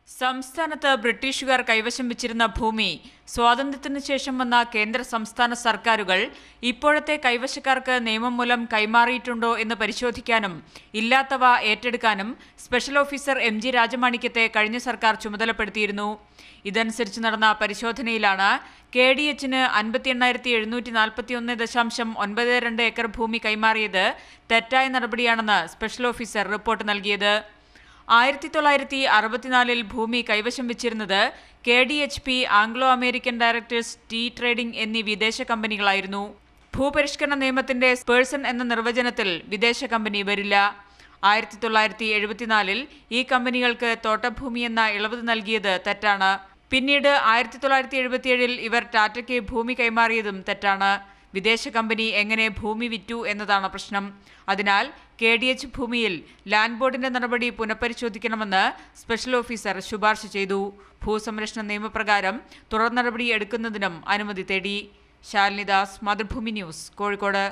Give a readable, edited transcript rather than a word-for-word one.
സംസ്ഥാനത്ത് ബ്രിട്ടീഷുകാർ കൈവശം വെച്ചിരുന്ന ഭൂമി സ്വാതന്ത്ര്യത്തിനു ശേഷം വന്ന കേന്ദ്ര സംസ്ഥാന സർക്കാരുകൾ ഇപ്പോഴത്തെ കൈവശക്കാർക്ക് നിയമം മൂലം കൈമാറിയിട്ടുണ്ടോ എന്ന് പരിശോധിക്കാനും ഇല്ലാത്തവ ഏറ്റെടുക്കാനും സ്പെഷ്യൽ ഓഫീസർ എം.ജി. രാജമാണിക്യത്തെ കഴിഞ്ഞ സർക്കാർ ചുമതലപ്പെടുത്തിയിരുന്നു. ഇതനുസരിച്ച് നടന്ന പരിശോധനയിലാണ് KDH-ന് 58,741.92 ഏക്കർ ഭൂമി കൈമാറിയത് തെറ്റായ നടപടിയാണെന്ന് സ്പെഷ്യൽ ഓഫീസർ റിപ്പോർട്ട് നൽകിയത്. 1964 ഭൂമി കൈവശം വെച്ചിരുന്നത് KDHP, Anglo American directors, T trading എന്നീ വിദേശ കമ്പനികളായിരുന്നു. ഭൂപരിഷ്കരണ നിയമത്തിന്റെ പേഴ്സൺ എന്ന നിർവചനത്തിൽ വിദേശ കമ്പനി വരില്ല. 1974 ഈ കമ്പനികൾക്ക് തോട്ടഭൂമി എന്ന ഇളവ് നൽകിയത് തെറ്റാണ്. പിന്നീട് 1977 ഇവർ ടാറ്റയ്ക്ക് ഭൂമി കൈമാറിയതും തെറ്റാണ്. വിദേശ കമ്പനി എങ്ങനെ ഭൂമി വിറ്റു എന്നതാണ് പ്രശ്നം. അതിനാൽ KDH ഭൂമിയിൽ ലാൻഡ് ബോർഡിന്റെ നടപടി പുനഃപരിശോധിക്കണമെന്ന് സ്പെഷ്യൽ ഓഫീസർ ശുപാർശ ചെയ്തു. ഭൂസംരക്ഷണ നിയമപ്രകാരം തുടർ നടപടി എടുക്കുന്നതിനും അനുമതി തേടി. ശാലിനി ദാസ്, മാതൃഭൂമി ന്യൂസ്, കോഴിക്കോട്.